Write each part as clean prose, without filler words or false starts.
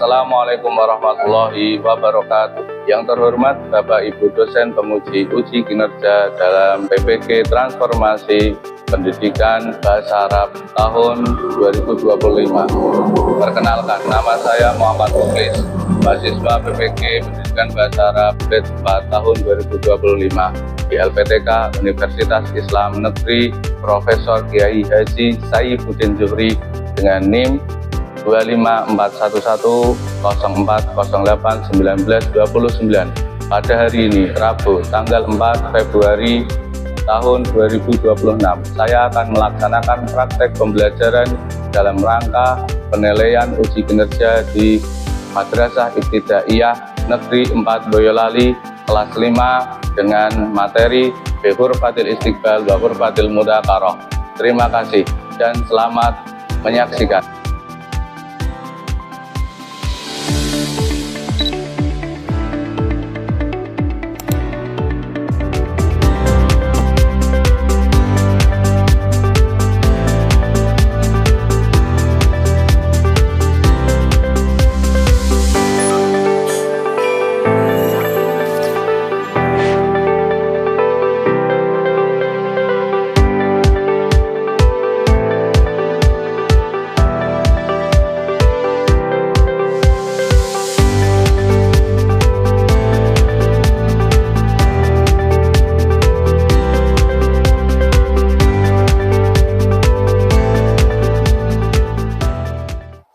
Assalamualaikum warahmatullahi wabarakatuh. Yang terhormat Bapak Ibu dosen penguji uji kinerja dalam PPG Transformasi Pendidikan Bahasa Arab tahun 2025. Perkenalkan, nama saya Muhammad Muklis, mahasiswa PPG Pendidikan Bahasa Arab grade 4 tahun 2025 di LPTK Universitas Islam Negeri Profesor Kiai Haji Saifuddin Zuhri dengan NIM 2541104081929 pada hari ini Rabu tanggal 4 Februari tahun 2026. Saya akan melaksanakan praktek pembelajaran dalam rangka penilaian uji kinerja di Madrasah Ibtidaiyah Negeri 4 Boyolali kelas 5 dengan materi bi hurfatil istiqbal wa hurfatil mudzakarah. Terima kasih dan selamat menyaksikan.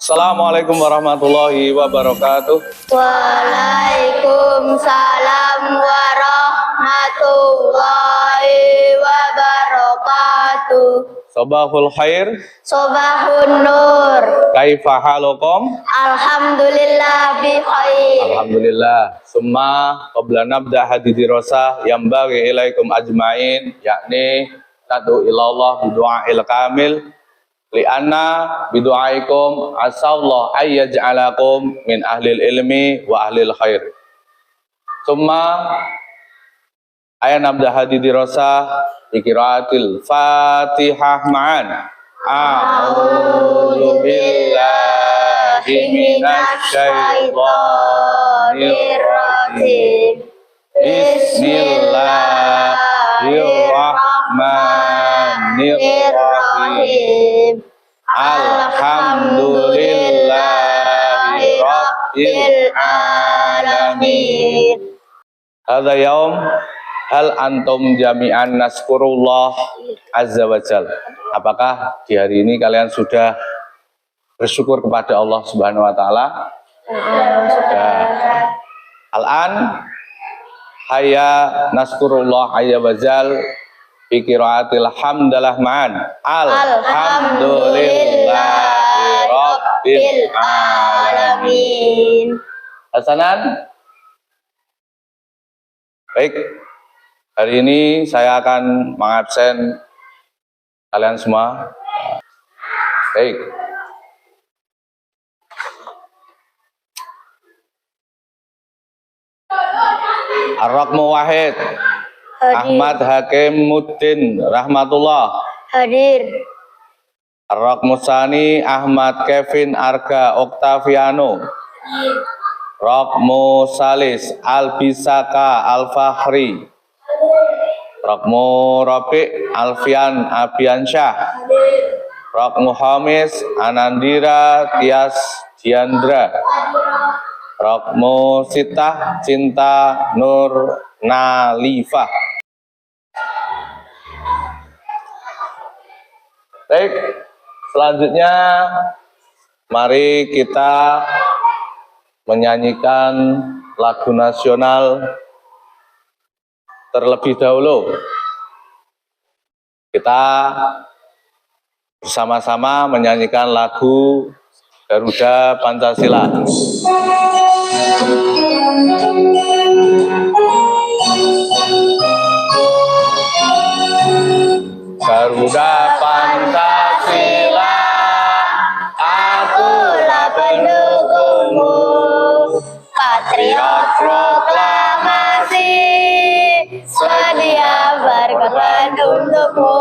Assalamualaikum warahmatullahi wabarakatuh. Waalaikumsalam warahmatullahi wabarakatuh. Sobahul khair. Sobahun nur. Kaifa halukum? Alhamdulillah bi khair. Alhamdulillah. Summa qabla nabda hadithi rosa yang bagi ilaikum ajmain, yakni tadu ilallah bidu'ail kamil li'anna bidu'aikum asallahu ayyaj'alakum min ahlil ilmi wa ahlil khair. Summa ayat nabda hadithi rosa ikiraatil fatihah ma'an. A'udhu billahi minasy syaithanir rajim. Bismillahirrahmanirrahim. Alhamdulillahi rabbil alamin. Hadza yaum hal antum jami'an naskurullah azza wa jal. Apakah di hari ini kalian sudah bersyukur kepada Allah Subhanahu wa taala? Sudah. Al-an hayya naskurullah azza wa jal bi qiraatil hamdalah ma'an. Alhamdulillahi rabbil alamin. Hasanan. Baik. Hari ini saya akan mengabsen kalian semua. Baik. Ar-Raqmu Wahid. Ahmad Hakim Muddin Rahmatullah. Hadir. Ar-Raqmu Tsani Ahmad Kevin Arga Oktaviano. Raqmu Salis Albisaka Al-Fakhri. Raqmu Rabi Alfian Abiansyah. Raqmu Hamis Anandira Tias Diandra. Raqmu Sitah Cinta Nur Nalifah. Baik, selanjutnya mari kita menyanyikan lagu nasional terlebih dahulu. Kita bersama-sama menyanyikan lagu Garuda Pancasila. Garuda Pancasila, akulah pendukungmu, patriot proklamasi, sedia berkorban untukmu.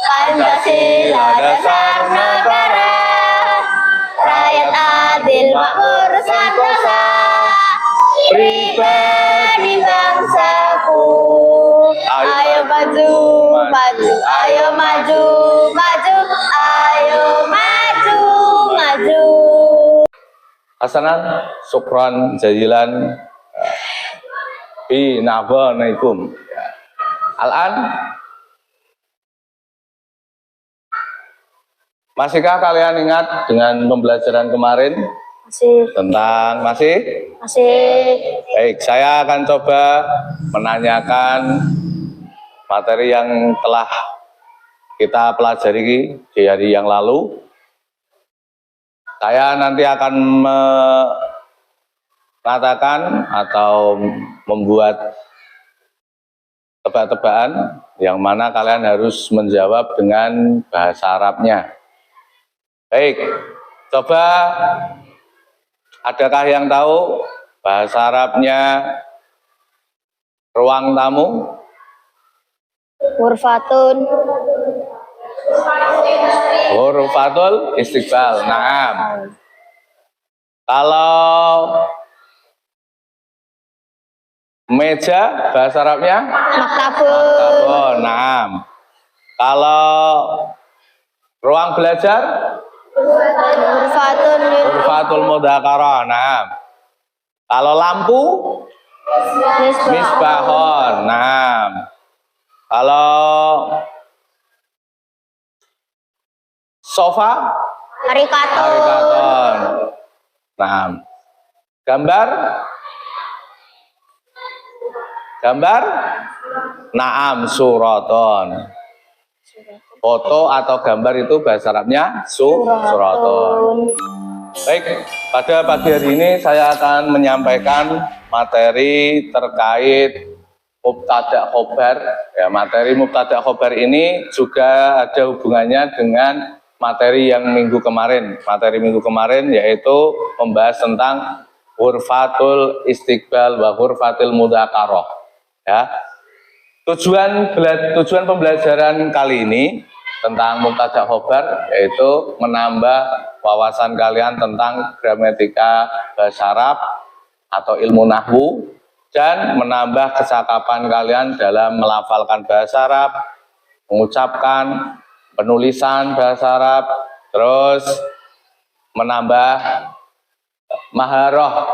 Pancasila dasar negara, rakyat adil makmur. pribadi bangsaku. Ayo maju, maju, ayo maju, maju, ayo maju, maju. Hasanan, syukran jazilan. Binabanikum. Al-an, masihkah kalian ingat dengan pembelajaran kemarin Masih, tentang masih. Baik, saya akan coba menanyakan materi yang telah kita pelajari di hari yang lalu. Saya nanti akan mengatakan atau membuat tebak-tebakan yang mana kalian harus menjawab dengan bahasa Arabnya. Baik, coba adakah yang tahu bahasa Arabnya ruang tamu? Ghurfatun. Ghurfatul istiqbal. Naam. Kalau meja bahasa Arabnya? Maktabun. Maktabun. Naam. Kalau ruang belajar? Ghurfatun. Ghurfatul mudzakarah. Naam. Kalau lampu? Misbahon. Naam. Kalau sofa? Harikatun. Harikaton. Naam. Gambar? Gambar? Naam, suraton. Foto atau gambar itu bahasa Arabnya suraton. Baik, pada pagi hari ini saya akan menyampaikan materi terkait mubtada khobar. Ya, materi mubtada khobar ini juga ada hubungannya dengan materi yang minggu kemarin. Materi minggu kemarin yaitu membahas tentang ghurfatul istiqbal wa ghurfatil mudzakarah. Ya. Tujuan pembelajaran kali ini tentang mubtada khobar yaitu menambah wawasan kalian tentang gramatika bahasa Arab atau ilmu nahwu dan menambah kecakapan kalian dalam melafalkan bahasa Arab, mengucapkan, penulisan bahasa Arab, terus menambah maharoh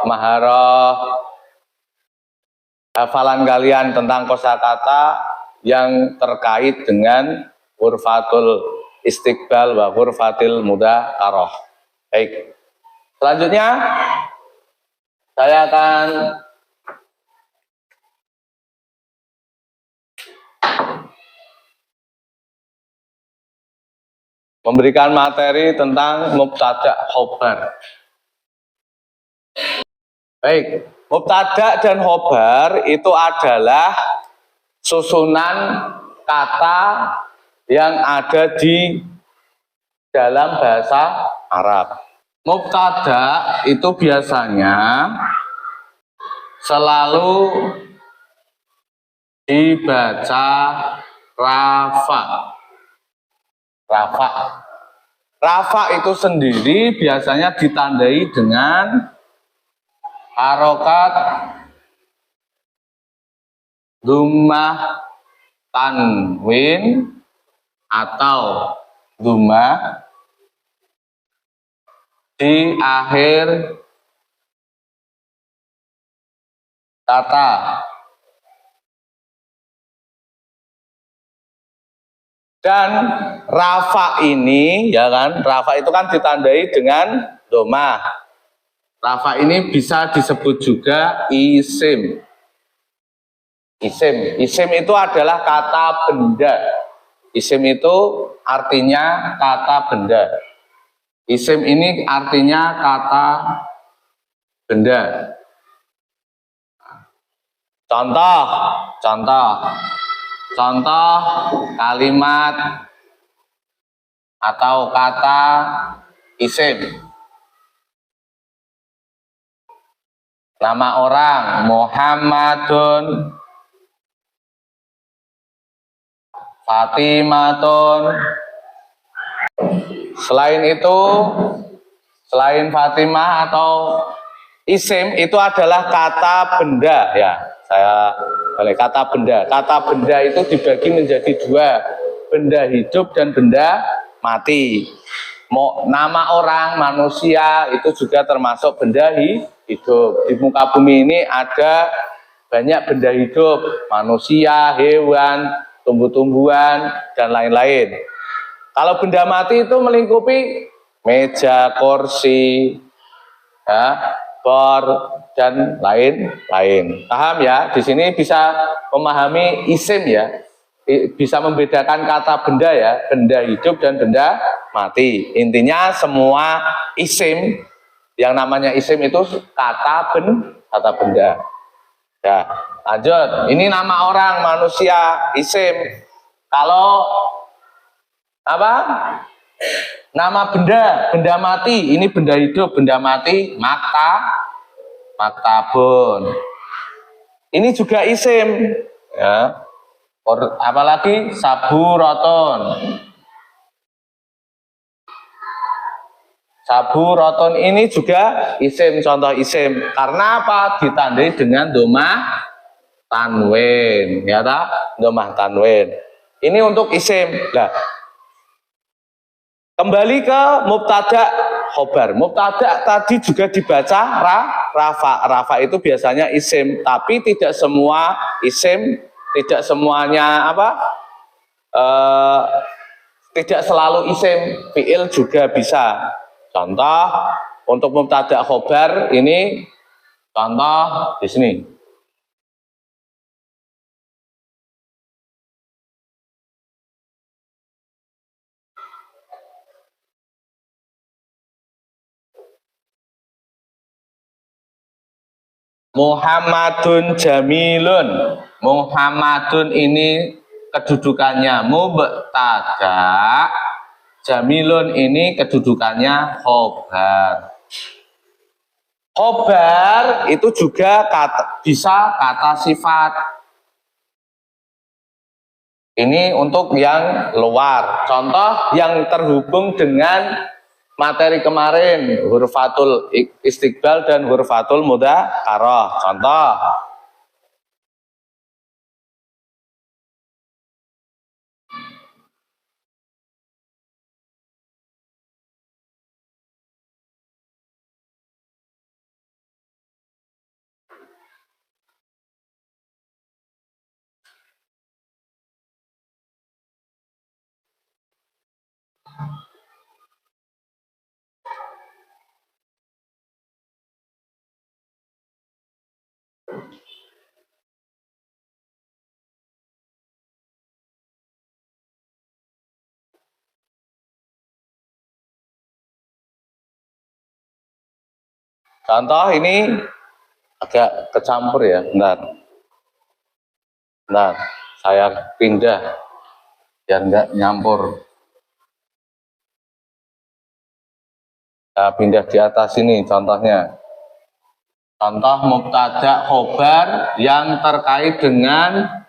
hafalan kalian tentang kosakata yang terkait dengan ghurfatul istiqbal wa ghurfatil mudzakarah. Baik. Selanjutnya saya akan memberikan materi tentang mubtada khobar. Baik, mubtada dan khobar itu adalah susunan kata yang ada di dalam bahasa Arab. Mubtada itu biasanya selalu dibaca rafa. Rafa itu sendiri biasanya ditandai dengan harokat dhammah tanwin atau dhammah di akhir kata. Dan rafa ini, ya kan, rafa itu kan ditandai dengan dhammah. Rafa ini bisa disebut juga isim. Isim itu adalah kata benda. Isim itu artinya kata benda. Isim ini artinya kata benda. Contoh kalimat atau kata isim. Nama orang Muhammadun, Fatimatun. Selain itu, selain Fatimah atau Isim itu adalah kata benda ya. Saya boleh kata benda. Kata benda itu dibagi menjadi dua, benda hidup dan benda mati. Nama orang, manusia itu juga termasuk benda hidup. Di muka bumi ini ada banyak benda hidup, manusia, hewan, tumbuh-tumbuhan, dan lain-lain. Kalau benda mati itu melingkupi meja, kursi, ya, bor, dan lain-lain. Paham ya? Di sini bisa memahami isim ya, bisa membedakan kata benda ya, benda hidup dan benda mati. Intinya semua isim, yang namanya isim itu kata benda. Ya, lanjut. Ini nama orang, manusia, isim. Kalau apa? Nama benda mati, ini benda hidup, benda mati, maktabun. Ini juga isim, ya. Apalagi saburoton. Saburoton ini juga isim, contoh isim. Karena apa? Ditandai dengan domah tanwin, ya tak? Domah tanwin. Ini untuk isim. Nah, kembali ke mubtada khobar. Mubtada tadi juga dibaca rafa. Rafa itu biasanya isim, tapi tidak semua isim, tidak semuanya apa? Tidak selalu isim, fiil juga bisa. Contoh untuk mubtada khobar ini, contoh di sini. Muhammadun jamilun. Muhammadun ini kedudukannya mubtada. Jamilun ini kedudukannya khobar. Khobar itu juga bisa kata sifat. Ini untuk yang luar. Contoh yang terhubung dengan materi kemarin, hurfatul istiqbal dan hurfatul mudzakarah. Contoh. Contoh ini agak kecampur ya, bentar. Bentar, saya pindah biar enggak nyampur. Saya pindah di atas ini contohnya. Contoh mubtada khobar yang terkait dengan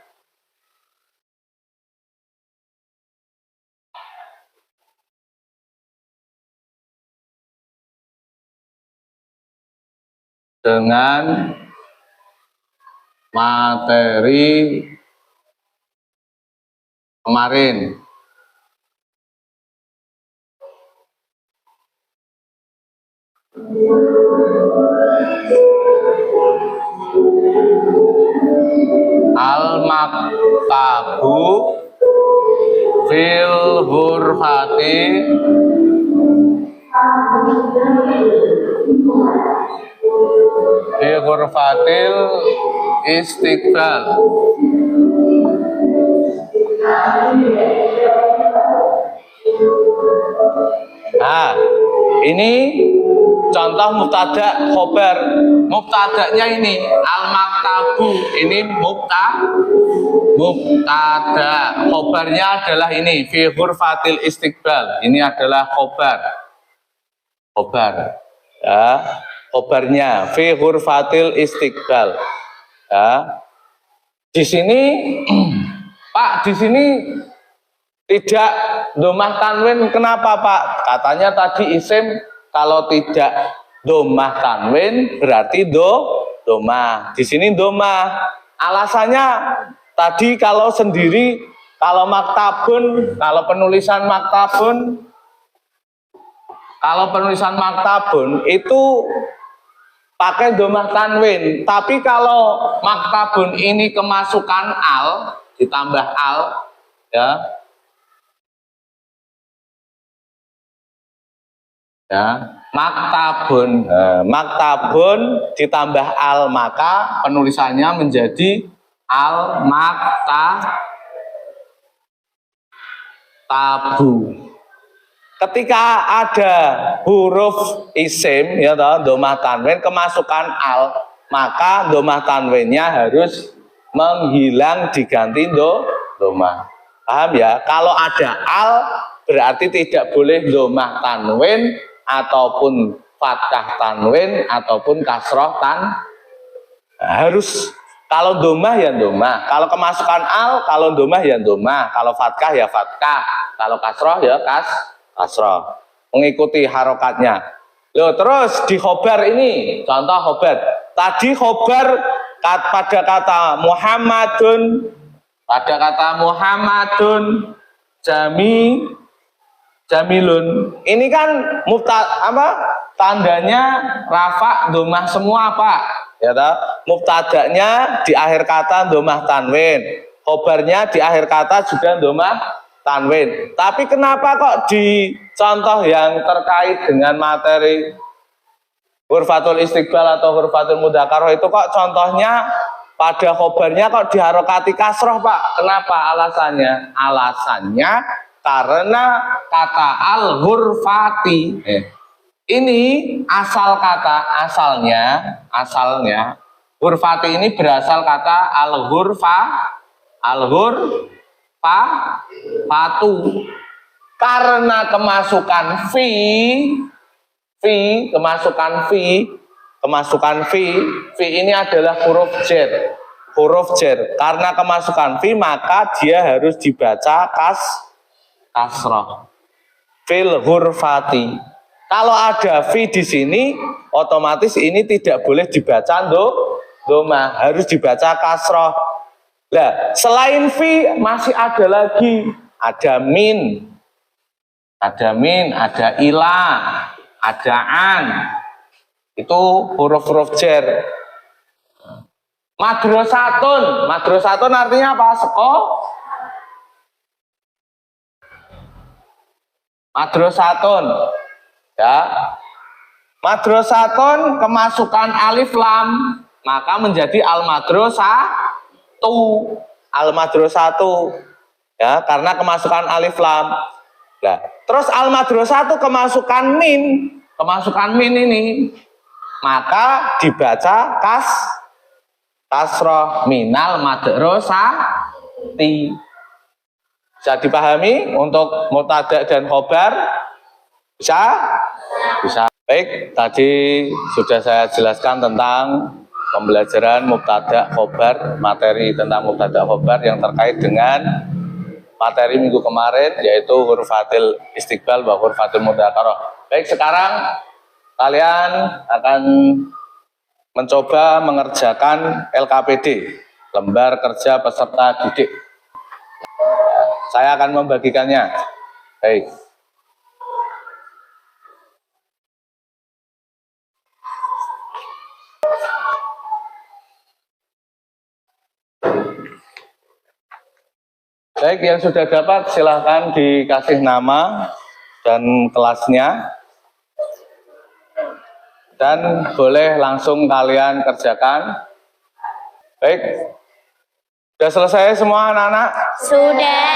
materi kemarin. Al-maktabu fil hurfati fi hurfatil istiqbal. Nah, ini contoh mubtada khobar. Mubtadanya ini al-maktabu, ini mubtada. Khobarnya adalah ini fi hurfatil istiqbal. Ini adalah khobar. Ya, khobarnya fi hurfatil istiqbal. Ya. Di sini Pak, di sini tidak domah tanwin, kenapa Pak? Katanya tadi isim kalau tidak Domah tanwin berarti domah. Di sini domah. Alasannya tadi kalau sendiri, kalau maktabun, kalau penulisan maktabun itu pakai domah tanwin. Tapi kalau maktabun ini kemasukan al, ditambah al, ya. Maktabun ditambah al, maka penulisannya menjadi al maktabu. Ketika ada huruf isim, ya toh, domah tanwin kemasukan al, maka domah tanwinnya harus menghilang diganti domah. Paham ya? Kalau ada al berarti tidak boleh domah tanwin ataupun fathah tanwin ataupun kasroh harus. Kalau domah ya domah, kalau kemasukan al, kalau domah ya domah, kalau fathah ya fathah, kalau kasroh ya kasroh, mengikuti harokatnya. Loh, terus di khobar ini, contoh khobar. Tadi khobar pada kata Muhammadun, jamilun. Ini kan tandanya rafa domah semua, Pak. Ya toh? Mubtada'nya di akhir kata domah tanwin, khobarnya di akhir kata juga domah tanwin. Tapi kenapa kok di contoh yang terkait dengan materi hurfatul istiqbal atau hurfatul mudzakarah itu kok contohnya pada khobarnya kok diharokati kasroh, Pak? Kenapa alasannya? Alasannya karena kata al-hurfati ini asalnya hurfati ini berasal kata al-hurfatu. Karena kemasukan fi ini adalah huruf jar. Karena kemasukan fi maka dia harus dibaca kasroh. Fil hurfati. Kalau ada fi di sini, otomatis ini tidak boleh dibaca domah, harus dibaca kasroh. Nah, selain fi masih ada lagi, ada min, ada ila, ada an. Itu huruf-huruf jar. Madrasatun artinya apa? Madrasatun. Ya. Madrasatun kemasukan alif lam, maka menjadi al-madrasatu. Ya, karena kemasukan alif lam. Nah, terus al-madrasatu kemasukan min ini, maka dibaca kasroh minal madrasati. Bisa dipahami untuk mubtada dan khobar? Bisa. Baik, tadi sudah saya jelaskan tentang pembelajaran mubtada khobar, materi tentang mubtada khobar yang terkait dengan materi minggu kemarin, yaitu hurfatil istiqbal wa hurfatil mudzakarah. Baik, sekarang kalian akan mencoba mengerjakan LKPD, lembar kerja peserta didik. Saya akan membagikannya. Baik. Baik, yang sudah dapat silahkan dikasih nama dan kelasnya. Dan boleh langsung kalian kerjakan. Baik. Sudah selesai semua anak-anak? Sudah.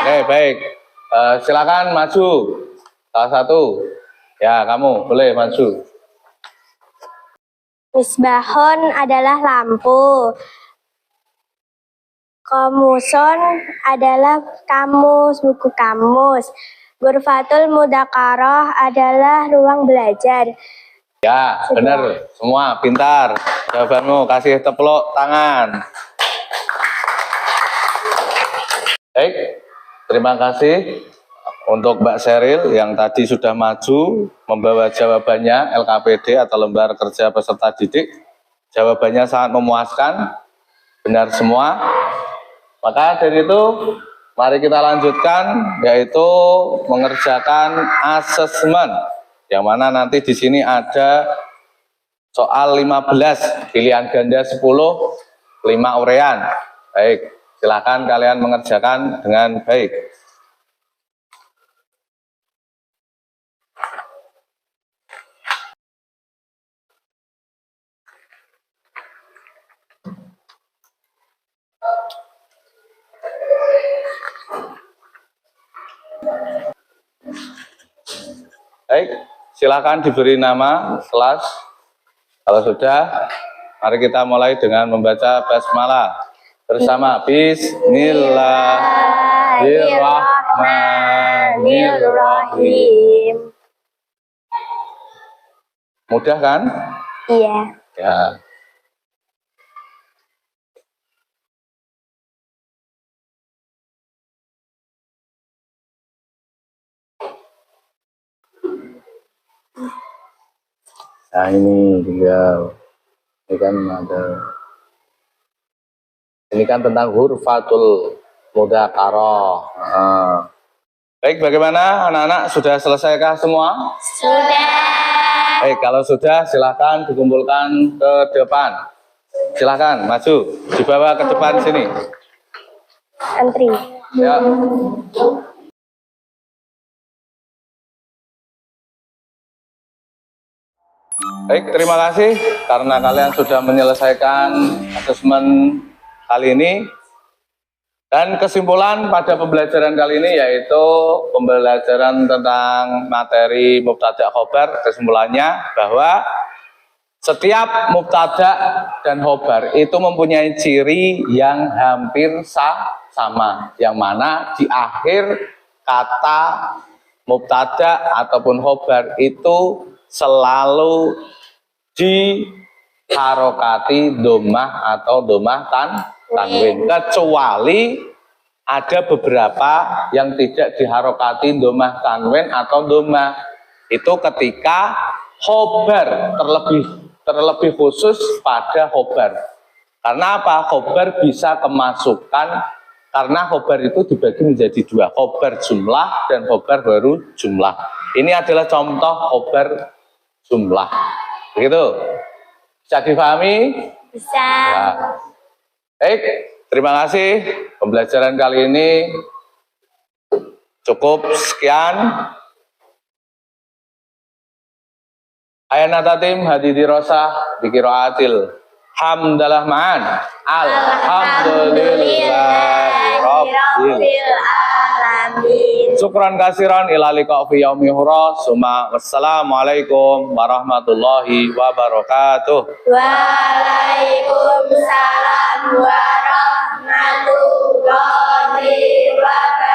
Oke, baik. Silakan maju. Salah satu. Ya, kamu boleh maju. Misbahun adalah lampu. Komuson adalah kamus, buku kamus. Ghurfatul mudzakarah adalah ruang belajar. Ya, benar. Semua pintar. Jawabanmu, kasih tepuk tangan. Baik, terima kasih Untuk Mbak Seril yang tadi sudah maju membawa jawabannya LKPD atau lembar kerja peserta didik, jawabannya sangat memuaskan, benar semua. Maka dari itu mari kita lanjutkan, yaitu mengerjakan asesmen, yang mana nanti di sini ada soal 15, pilihan ganda 10, 5 urean. Baik, silakan kalian mengerjakan dengan baik. Baik, silakan diberi nama kelas. Kalau sudah, mari kita mulai dengan membaca basmalah bersama Bismillahirrahmanirrahim. Mudah kan? Iya. Ya. Nah ini dia, ini kan ada, ini kan tentang hurfatul mudzakarah. Baik, bagaimana anak-anak, sudah selesaikah semua? Sudah. Baik, kalau sudah silakan dikumpulkan ke depan. Silakan maju, dibawa ke depan sini. Antri. Ya. Baik, terima kasih karena kalian sudah menyelesaikan asesmen kali ini. Dan kesimpulan pada pembelajaran kali ini yaitu pembelajaran tentang materi mubtada khobar. Kesimpulannya bahwa setiap mubtada dan khobar itu mempunyai ciri yang hampir sama, yang mana di akhir kata mubtada ataupun khobar itu selalu diharokati domah atau domah tanwin, kecuali ada beberapa yang tidak diharokati domah tanwin atau domah. Itu ketika khobar, terlebih khusus pada khobar. Karena apa? Khobar bisa kemasukan, karena khobar itu dibagi menjadi dua, khobar jumlah dan khobar baru jumlah. Ini adalah contoh khobar jumlah. Begitu? Bisa difahami? Bisa. Ya. Baik, terima kasih. Pembelajaran kali ini cukup sekian. Ayana tatim hadidi rosah bikiraatil hamdalah ma'an alhamdulillahi rabbil alamin. Syukran kasiran ila liqa fi yaumi hura. Summa wassalamualaikum warahmatullahi wabarakatuh. Waalaikumsalam warahmatullahi wabarakatuh.